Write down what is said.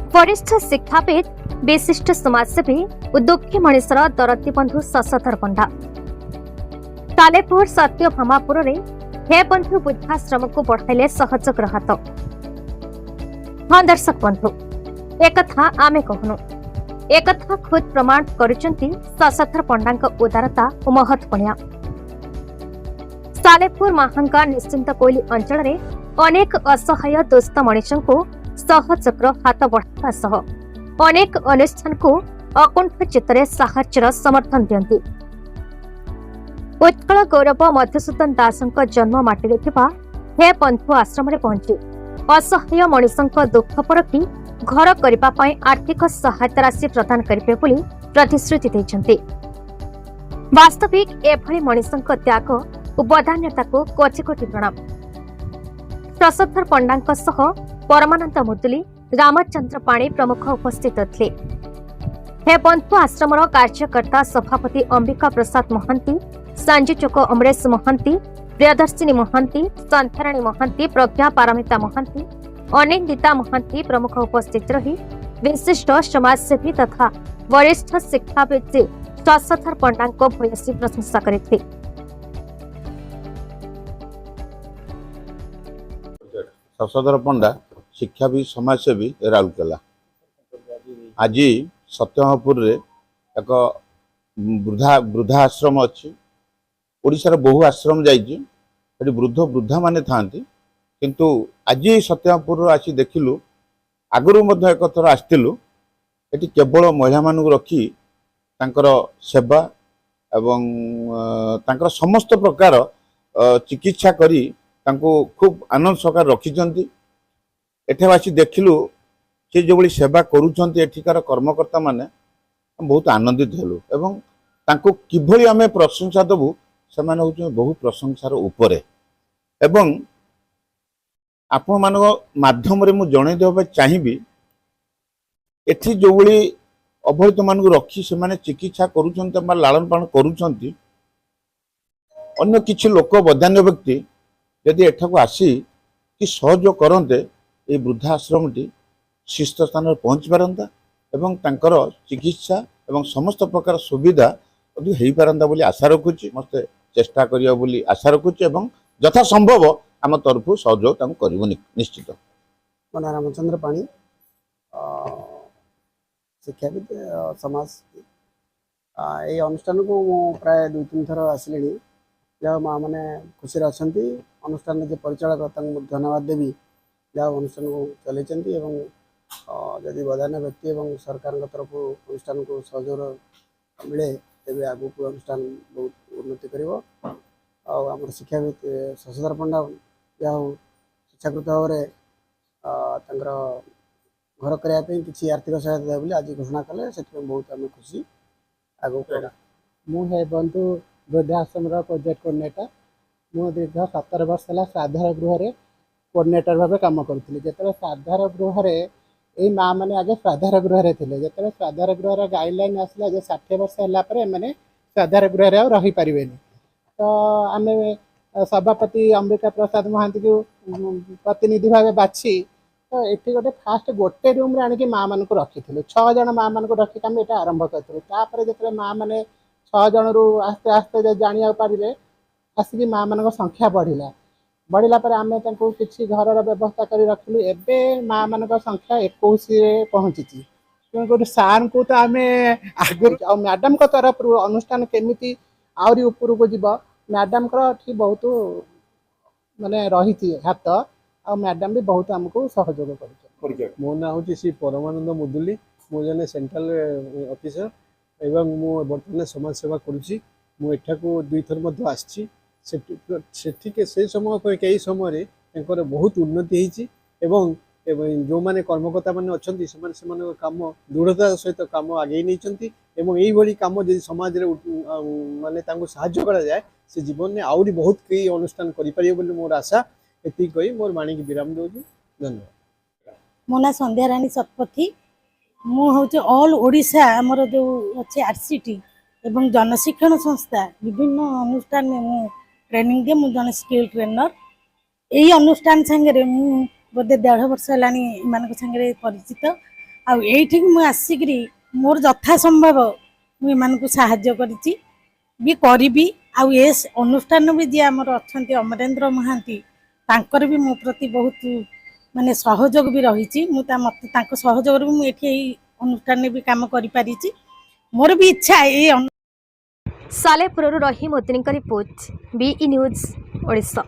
वरिष्ठ शिक्षाविद विशिष्ट समाजसेवी और दुखी मनीषर दरदी बंधु शशधर पंडा सालेपुर सत्यभामापुर हे बंधु वृद्धाश्रम को बढ़ाइले सहयोग हाथ। हाँ दर्शक बंधु, एक आमे कहूनु, एक खुद प्रमाण करुचंती शशधर पंडा उदारता और महत्वपूर्ण। सालेपुर महांगा निश्चिंत कोइली अंचल में अनेक असहाय दुस्त मनीषों को सहयोग हाथ बढ़ावा सह अनेक अनुष्ठान को अकुंठ चित्तरे साहाय्यर समर्थन दियंती। उत्कल गौरव मधुसूदन दासଙ୍କ जन्म माटी हे बंधु आश्रम पहुंची असहाय मनीषों दुख परखी घर करने आर्थिक सहायता राशि प्रदान करेंगे बोली प्रतिश्रुति देते। वास्तविक एभली मनीषों त्याग और बदान्यता को कोटि कोटि प्रणाम। शशधर पंडा परमानंद मुदुली, रामचंद्र पाणी प्रमुख उपस्थित थे। हे बंधु आश्रम कार्यकर्ता सभापति अंबिका प्रसाद महांती, संयोजक अमरेश महांती, प्रियदर्शिनी महांती, संथाराणी महांती, प्रज्ञा पारमिता महांती, अनिंदिता महांती प्रमुख उपस्थित रही विशिष्ट समाजसेवी तथा वरिष्ठ शिक्षाविद शशधर पंडा भूयसी प्रशंसा करते। शशधर पंडा शिक्षाविद समाजसेवी राउरकेला आज सत्यभामापुर एक वृद्धा आश्रम अच्छी। ओडिशार बहु आश्रम जाइए वृद्ध वृद्धा माने थांती, किंतु आज सत्यभामापुर आसी देखिलु। आगरू मध्य एक थर आसलु, ये केवल महिला मान रखी तांकर सेवा एवं तांकर समस्त प्रकार चिकित्सा करी तांको खूब आनंद सकार रखिछंती। एठे आसी देखिलु से जो बड़ी सेवा करूछंती एठिकार कर्मकर्ता माने बहुत आनंदित हेलु एवं तांको किभली आमे प्रशंसा देबु से माने होछु बहु प्रशंसार उपरे। एवं आपण मानको माध्यम रे मु जणे देबा चाहिबी एठी जो बड़ी अवहेलित मानक रखी से माने चिकित्सा करूछंती बा लालन पालन करूछंती। अन्य किछि लोक बदान्य व्यक्ति यदि एठाको आसी कि सहयोग करते ये वृद्धाश्रम टी शीर्ष स्थान में पहुँची पारंता एवं तांकर चिकित्सा एवं समस्त प्रकार सुविधा हो पारंता बोली आशा रखुची। मस्त चेष्टा करिया बोली आशा रखुची एवं यथा संभव आम तरफ सहयोग तांको करिवो निश्चित। मन रामचंद्र पाणी शिक्षाविद समाज ये अनुष्ठान को प्राय 2-3 थर आसिले। जहाँ माँ मैंने खुशी अच्छा अनुष्ठान जो परिचालक धन्यवाद देवी जहाँ अनुष्ठान को चलती जदि बदान्य व्यक्ति और सरकार तरफ अनुष्ठान को सहयोग मिले तेज आगू को अनुष्ठान बहुत उन्नति कर। आम शिक्षाविद शशधर पंडा जहाँ शिक्षाकृत भाव में घर करने किसी आर्थिक सहायता देवे बोली आज घोषणा कले से बहुत आम खुशी आगू को। मुझे बंधु वृद्धाश्रम प्रोजेक्ट कोऑर्डिनेटर मु दीर्घ 17 वर्ष है श्राद्धार गृह कोऑर्डिनेटर भाव कम करुँगी। जो श्राद्धार गृह ये माँ मैंने आगे श्राद्धार गृह थे जो श्राद्धार गृह गाइडलाइन आसला जो 60 वर्ष है श्राद्धार गृह रही पारे। तो आम सभापति अंबिका प्रसाद महांती को प्रतिनिधि भाव बाछी तो ये गोटे फास्ट गोटे रूम रे आनिक माँ मान रखी 6 जन माँ मान रखिक आम ये आरंभ करूँ। जो माँ मैंने 6 जन रु आस्ते आस्ते जाना पारे आसिक माँ मान संख्या बढ़ला पर आम किसी घर व्यवस्था कर रखिलु। एवं माँ मान संख्या 21 पहुँची। गोटे सार को तो आम आगे मैडम को तरफ अनुष्ठान केमी आहरी ऊपर को जीव मैडम को बहुत माने रही हाथ आ मैडम भी बहुत आमको सहयोग कर। मो ना हूँ श्री परमानंद मुदुली, मु जने सेंट्रल ऑफिसर एवं मु बर्तमान समाज सेवा करुँची। मुठा को 2 थर आसी से समय कई समय बहुत उन्नति होती जो माने कर्मकर्ता मैंने अच्छा कम दृढ़ता सहित कम आगे नहीं भाई कम जो समाज माने साहाय्य करा जाए से जीवन में आहरी बहुत कई अनुष्ठान करें मोर आशा। ये कही मोर वाणी की विराम दूसरी। धन्यवाद। मो ना संध्या राणी शतपथी मु हूँ ऑल ओडिशा आमर जो अच्छे आरसीटी एवं जनशिक्षण संस्था विभिन्न अनुष्ठान में मु ट्रेनिंग दे मु जन स्किल ट्रेनर। यही अनुष्ठान सांगे बोधे 1.5 वर्ष है परिचित ଆଉ ଏଇଠିକି ମୁଁ ଆସିକିରି ମୋର ଯଥା ସମ୍ଭବ ମୁଁ ଏମାନଙ୍କୁ ସାହାଯ୍ୟ କରିଛି ବି କରିବି। ଆଉ ଏ ଅନୁଷ୍ଠାନ ବି ଯିଏ ଆମର ଅଛନ୍ତି ଅମରେନ୍ଦ୍ର ମହାନ୍ତି ତାଙ୍କର ବି ମୋ ପ୍ରତି ବହୁତ ମାନେ ସହଯୋଗ ବି ରହିଛି। ମୁଁ ମତେ ତାଙ୍କ ସହଯୋଗରୁ ମୁଁ ଏଠି ଏଇ ଅନୁଷ୍ଠାନରେ ବି କାମ କରିପାରିଛି। ମୋର ବି ଇଚ୍ଛା ଏଇ ସାଲେପୁରରୁ ରହିମୁଦ୍ଦିନଙ୍କ ରିପୋର୍ଟ, BE ନ୍ୟୁଜ୍, ଓଡ଼ିଶା।